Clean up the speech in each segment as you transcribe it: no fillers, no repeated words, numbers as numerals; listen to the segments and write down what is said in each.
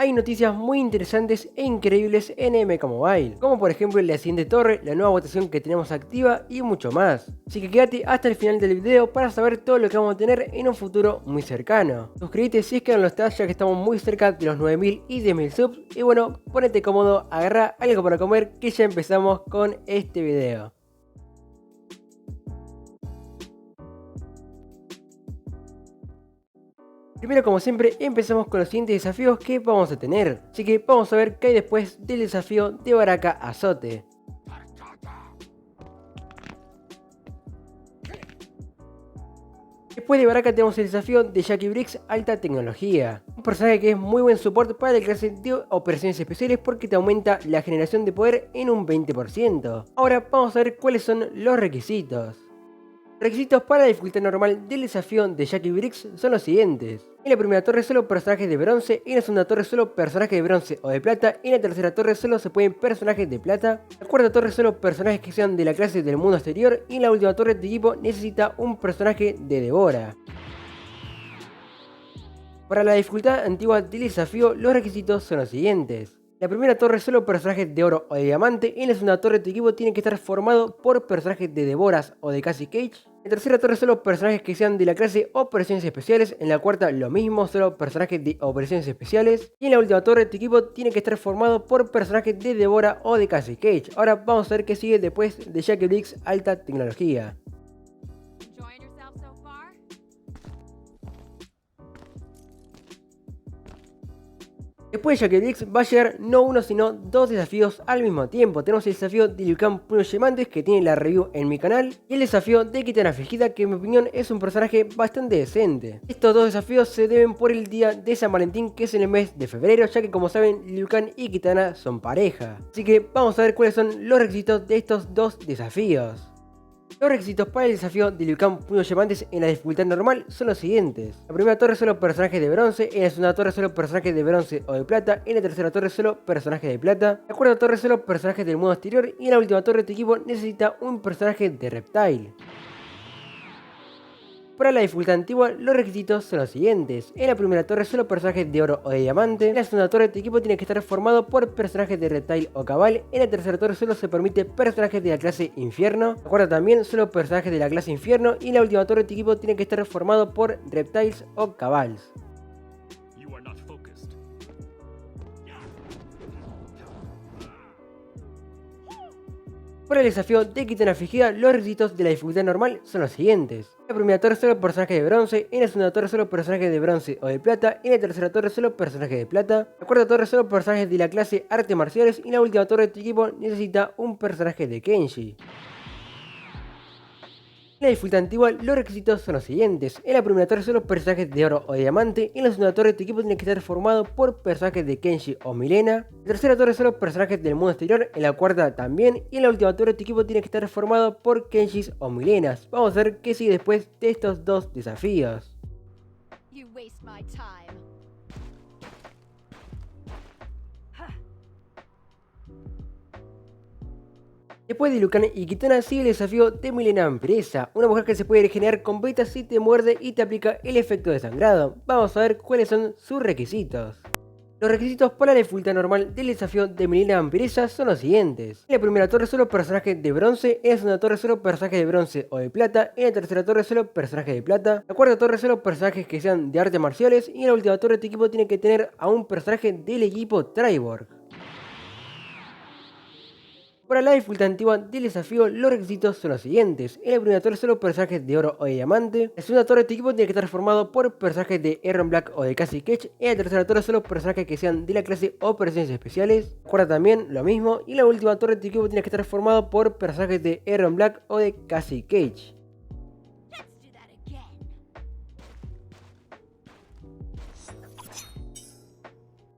Hay noticias muy interesantes e increíbles en MK Mobile, como por ejemplo la siguiente torre, la nueva votación que tenemos activa y mucho más. Así que quédate hasta el final del video para saber todo lo que vamos a tener en un futuro muy cercano. Suscríbete si es que no lo estás, ya que estamos muy cerca de los 9000 y 10.000 subs. Y bueno, ponete cómodo, agarra algo para comer que ya empezamos con este video. Primero, como siempre, empezamos con los siguientes desafíos que vamos a tener. Así que vamos a ver qué hay después del desafío de Baraka Azote. Después de Baraka tenemos el desafío de Jackie Briggs Alta Tecnología. Un personaje que es muy buen soporte para la clase de operaciones especiales porque te aumenta la generación de poder en un 20%. Ahora vamos a ver cuáles son los requisitos. Requisitos para la dificultad normal del desafío de Jackie Briggs son los siguientes. En la primera torre solo personajes de bronce, en la segunda torre solo personajes de bronce o de plata, en la tercera torre solo se pueden personajes de plata, en la cuarta torre solo personajes que sean de la clase del mundo exterior y en la última torre de equipo necesita un personaje de Devora. Para la dificultad antigua del desafío los requisitos son los siguientes. La primera torre solo personajes de oro o de diamante, en la segunda torre tu equipo tiene que estar formado por personajes de Devoras o de Cassie Cage. En la tercera torre solo personajes que sean de la clase Operaciones Especiales, en la cuarta lo mismo, solo personajes de Operaciones Especiales. Y en la última torre tu equipo tiene que estar formado por personajes de Devora o de Cassie Cage. Ahora vamos a ver qué sigue después de Jackie Briggs Alta Tecnología. Después de Jackie Briggs va a llegar no uno sino dos desafíos al mismo tiempo. Tenemos el desafío de Liu Kang Puños Diamantes, que tiene la review en mi canal, y el desafío de Kitana Afligida, que en mi opinión es un personaje bastante decente. Estos dos desafíos se deben por el día de San Valentín, que es en el mes de febrero, ya que como saben Liu Kang y Kitana son pareja. Así que vamos a ver cuáles son los requisitos de estos dos desafíos. Los requisitos para el desafío de Liu Kang Puños Diamantes en la dificultad normal son los siguientes. La primera torre solo personajes de bronce, en la segunda torre solo personajes de bronce o de plata, en la tercera torre solo personajes de plata, la cuarta torre solo personajes del mundo exterior y en la última torre tu equipo necesita un personaje de Reptile. Para la dificultad antigua, los requisitos son los siguientes. En la primera torre solo personajes de oro o de diamante. En la segunda torre tu equipo tiene que estar formado por personajes de Reptile o Cabal. En la tercera torre solo se permite personajes de la clase Infierno. La cuarta también solo personajes de la clase Infierno. Y en la última torre tu equipo tiene que estar formado por Reptiles o Cabals. Para el desafío de Kitana Afligida, los requisitos de la dificultad normal son los siguientes. En la primera torre solo personajes de bronce, en la segunda torre solo personajes de bronce o de plata, en la tercera torre solo personajes de plata, la cuarta torre solo personajes de la clase artes marciales y en la última torre tu equipo necesita un personaje de Kenshi. En la dificultad antigua, los requisitos son los siguientes. En la primera torre solo personajes de oro o de diamante. En la segunda torre tu equipo tiene que estar formado por personajes de Kenshi o Milena. En la tercera torre solo personajes del mundo exterior. En la cuarta también. Y en la última torre tu equipo tiene que estar formado por Kenshis o Milenas. Vamos a ver qué sigue después de estos dos desafíos. Después de Liu Kang y Kitana sigue el desafío de Milena Vampiresa, una mujer que se puede regenerar con beta si te muerde y te aplica el efecto de sangrado. Vamos a ver cuáles son sus requisitos. Los requisitos para la dificultad normal del desafío de Milena Vampiresa son los siguientes. En la primera torre solo personajes de bronce, en la segunda torre solo personajes de bronce o de plata, en la tercera torre solo personajes de plata, la cuarta torre solo personajes que sean de artes marciales y en la última torre tu equipo tiene que tener a un personaje del equipo Triborg. Para la dificultad antigua del desafío, los requisitos son los siguientes. En la primera torre solo personajes de oro o de diamante. En la segunda torre tu equipo tiene que estar formado por personajes de Erron Black o de Cassie Cage. En la tercera torre solo personajes que sean de la clase Operaciones Especiales. La cuarta también lo mismo. Y en la última torre tu equipo tiene que estar formado por personajes de Erron Black o de Cassie Cage.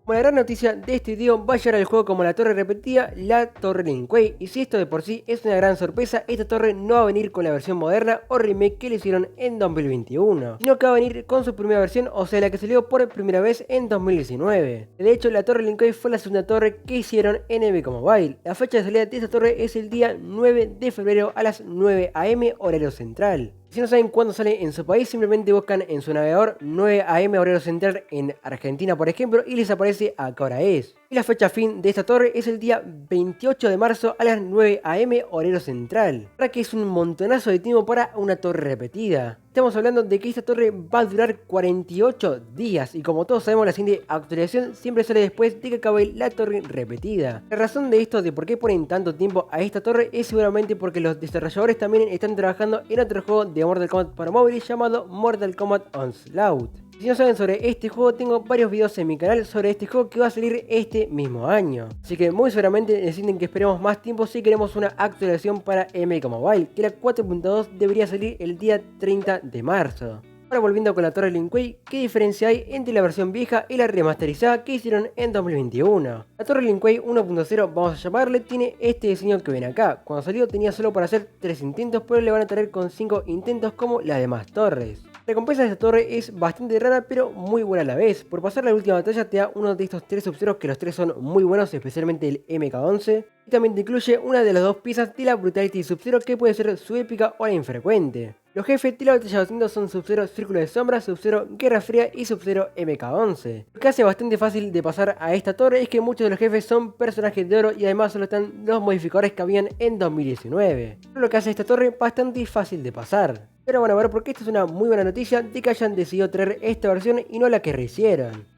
Como la gran noticia de este video, va a llegar al juego como la torre repetida, la torre Lin Kuei. Y si esto de por sí es una gran sorpresa, esta torre no va a venir con la versión moderna o remake que le hicieron en 2021, sino que va a venir con su primera versión, o sea la que salió por primera vez en 2019. De hecho, la torre Lin Kuei fue la segunda torre que hicieron en MK Mobile. La fecha de salida de esta torre es el día 9 de febrero a las 9 AM horario central. Si no saben cuándo sale en su país, simplemente buscan en su navegador 9 AM horario central en Argentina, por ejemplo, y les aparece a qué hora es. Y la fecha fin de esta torre es el día 28 de marzo a las 9 AM horario central. Para que es un montonazo de tiempo para una torre repetida. Estamos hablando de que esta torre va a durar 48 días y como todos sabemos la siguiente actualización siempre sale después de que acabe la torre repetida. La razón de esto de por qué ponen tanto tiempo a esta torre es seguramente porque los desarrolladores también están trabajando en otro juego de Mortal Kombat para móviles llamado Mortal Kombat Onslaught. Si no saben sobre este juego, tengo varios videos en mi canal sobre este juego que va a salir este mismo año. Así que muy seguramente necesiten que esperemos más tiempo si queremos una actualización para MK Mobile, que la 4.2 debería salir el día 30 de marzo. Ahora volviendo con la torre Lin Kuei, ¿qué diferencia hay entre la versión vieja y la remasterizada que hicieron en 2021? La torre Lin Kuei 1.0, vamos a llamarle, tiene este diseño que ven acá. Cuando salió tenía solo para hacer 3 intentos, pero le van a traer con 5 intentos como las demás torres. La recompensa de esta torre es bastante rara pero muy buena a la vez. Por pasar la última batalla te da uno de estos 3 Sub-Zeros que los 3 son muy buenos, especialmente el MK11. Y también te incluye una de las 2 piezas de la Brutality Sub-Zero que puede ser su épica o la infrecuente. Los jefes de la batalla 200 son Sub-Zero Círculo de Sombra, Sub-Zero Guerra Fría y Sub-Zero MK11. Lo que hace bastante fácil de pasar a esta torre es que muchos de los jefes son personajes de oro y además solo están los modificadores que habían en 2019. Lo que hace esta torre bastante fácil de pasar. Pero bueno, a ver, porque esta es una muy buena noticia de que hayan decidido traer esta versión y no la que rehicieron.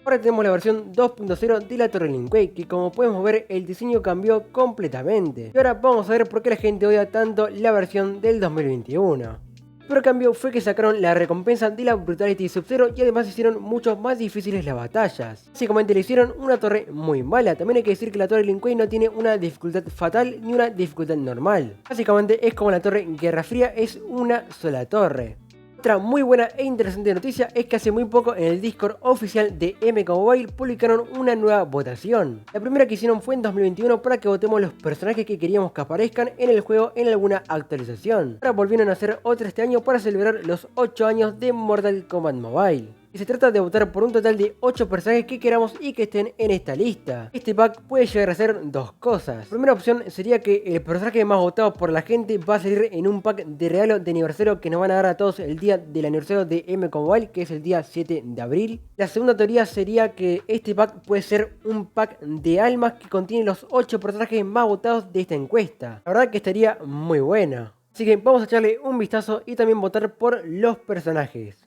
Ahora tenemos la versión 2.0 de la torre Lin Kuei, que como podemos ver el diseño cambió completamente. Y ahora vamos a ver por qué la gente odia tanto la versión del 2021. Pero cambio fue que sacaron la recompensa de la Brutality Sub-Zero y además hicieron mucho más difíciles las batallas. Básicamente le hicieron una torre muy mala. También hay que decir que la torre Lin Kuei no tiene una dificultad fatal ni una dificultad normal. Básicamente es como la torre Guerra Fría, es una sola torre. Otra muy buena e interesante noticia es que hace muy poco en el Discord oficial de MK Mobile publicaron una nueva votación. La primera que hicieron fue en 2021 para que votemos los personajes que queríamos que aparezcan en el juego en alguna actualización. Ahora volvieron a hacer otra este año para celebrar los 8 años de Mortal Kombat Mobile. Y se trata de votar por un total de 8 personajes que queramos y que estén en esta lista. Este pack puede llegar a ser dos cosas. La primera opción sería que el personaje más votado por la gente va a salir en un pack de regalo de aniversario que nos van a dar a todos el día del aniversario de MK Mobile, que es el día 7 de abril. La segunda teoría sería que este pack puede ser un pack de almas que contiene los 8 personajes más votados de esta encuesta. La verdad que estaría muy buena. Así que vamos a echarle un vistazo y también votar por los personajes.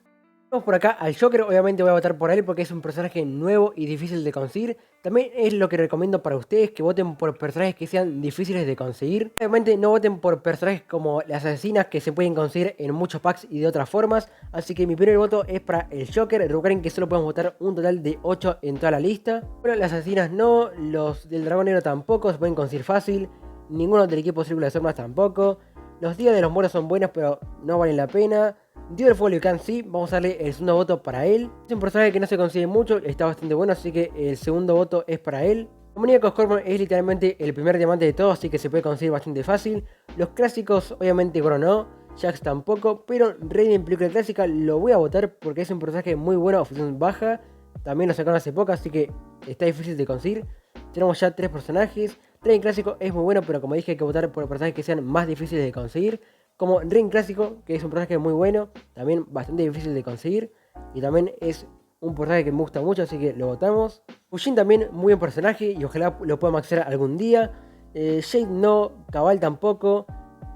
Vamos por acá al Joker, obviamente voy a votar por él porque es un personaje nuevo y difícil de conseguir. También es lo que recomiendo para ustedes, que voten por personajes que sean difíciles de conseguir. Obviamente no voten por personajes como las asesinas que se pueden conseguir en muchos packs y de otras formas. Así que mi primer voto es para el Joker. Recuerden que solo podemos votar un total de 8 en toda la lista. Pero las asesinas no, los del dragón negro tampoco, se pueden conseguir fácil. Ninguno del equipo Círculo de Sombras tampoco. Los días de los muertos son buenos pero no valen la pena. Dios del Fuego Liu sí, vamos a darle el segundo voto para él. Es un personaje que no se consigue mucho, está bastante bueno, así que el segundo voto es para él. Maníaco Scorpion es literalmente el primer diamante de todos, así que se puede conseguir bastante fácil. Los clásicos, obviamente Goro no, Jax tampoco, pero Raiden en película clásica lo voy a votar porque es un personaje muy bueno, oficial baja. También lo sacaron hace poco, así que está difícil de conseguir. Tenemos ya 3 personajes. Raiden clásico es muy bueno, pero como dije hay que votar por personajes que sean más difíciles de conseguir. Como Raiden clásico, que es un personaje muy bueno, también bastante difícil de conseguir. Y también es un personaje que me gusta mucho, así que lo votamos. Fujin también, muy buen personaje y ojalá lo pueda maxear algún día. Shade no, Cabal tampoco.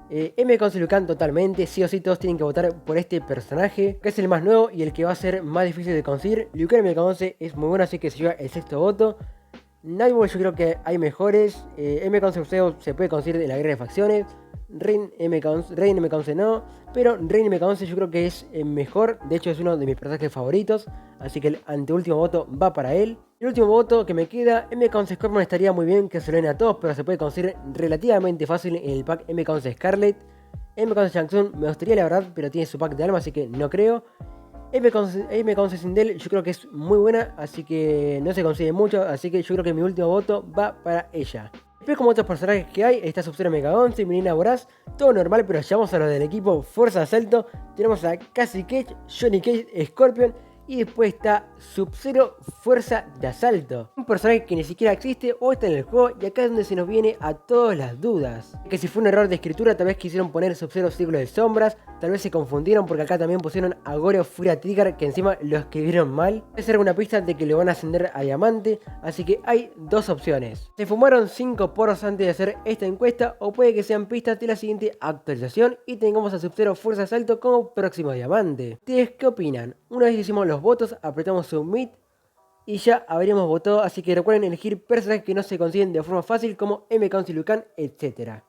MK Liu Kang totalmente, sí o sí todos tienen que votar por este personaje, que es el más nuevo y el que va a ser más difícil de conseguir. Liu Kang MK11 es muy bueno, así que se lleva el sexto voto. Nightwolf yo creo que hay mejores. MK11 se puede conseguir en la guerra de facciones. Raiden MK11 no, pero Raiden MK11 yo creo que es mejor, de hecho es uno de mis personajes favoritos, así que el anteúltimo voto va para él. El último voto que me queda, MK11 Scorpion estaría muy bien que se lo den a todos, pero se puede conseguir relativamente fácil en el pack MK11 Scarlet. MK11 Shang Tsung me gustaría la verdad, pero tiene su pack de alma, así que no creo. MK11 Sindel yo creo que es muy buena, así que no se consigue mucho, así que yo creo que mi último voto va para ella. Después, como otros personajes que hay, está Sub-Zero MK11, Menina Voraz, todo normal, pero llamamos a los del equipo Fuerza de Asalto. Tenemos a Cassie Cage, Johnny Cage, Scorpion y después está Sub-Zero Fuerza de Asalto. Un personaje que ni siquiera existe o está en el juego, y acá es donde se nos viene a todas las dudas. Que si fue un error de escritura, tal vez quisieron poner Sub-Zero Círculo de Sombras, tal vez se confundieron porque acá también pusieron a Goreo Furia Trigger, que encima lo escribieron mal. Puede ser una pista de que lo van a ascender a diamante, así que hay dos opciones. Se fumaron 5 porros antes de hacer esta encuesta, o puede que sean pistas de la siguiente actualización y tengamos a Sub-Zero Fuerza Asalto como próximo diamante. ¿Ustedes qué opinan? Una vez hicimos los votos, apretamos Submit y ya habríamos votado, así que recuerden elegir personajes que no se consiguen de forma fácil como M-Council, Lucan, etc.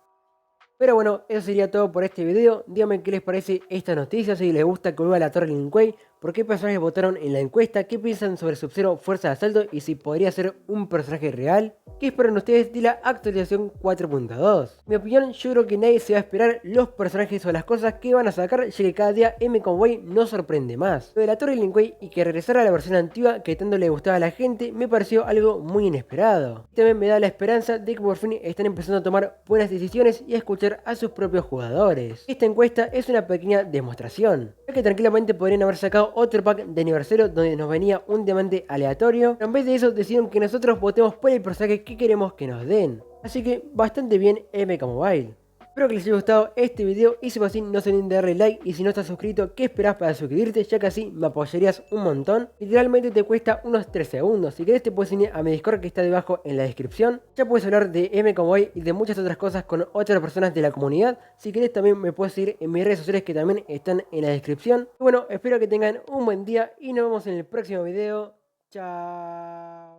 Pero bueno, eso sería todo por este video. Díganme qué les parece esta noticia, si les gusta que vuelva la Torre Lin Kuei, por qué personajes votaron en la encuesta, qué piensan sobre Sub-Zero Fuerza de Asalto y si podría ser un personaje real. ¿Qué esperan ustedes de la actualización 4.2? Mi opinión, yo creo que nadie se va a esperar los personajes o las cosas que van a sacar, ya que cada día M-Conway nos sorprende más. Lo de la Torre Lin Kuei y que regresara a la versión antigua que tanto le gustaba a la gente me pareció algo muy inesperado. También me da la esperanza de que por fin están empezando a tomar buenas decisiones y a escuchar a sus propios jugadores. Esta encuesta es una pequeña demostración, ya que tranquilamente podrían haber sacado otro pack de aniversario donde nos venía un diamante aleatorio, pero en vez de eso decidieron que nosotros votemos por el personaje que queremos que nos den. Así que bastante bien MK Mobile. Espero que les haya gustado este video y si fue así no se olviden de darle like, y si no estás suscrito, ¿qué esperás para suscribirte? Ya que así me apoyarías un montón. Literalmente te cuesta unos 3 segundos. Si querés te puedes unir a mi Discord que está debajo en la descripción. Ya puedes hablar de MK Mobile y de muchas otras cosas con otras personas de la comunidad. Si querés también me puedes seguir en mis redes sociales que también están en la descripción. Y bueno, espero que tengan un buen día y nos vemos en el próximo video. Chao.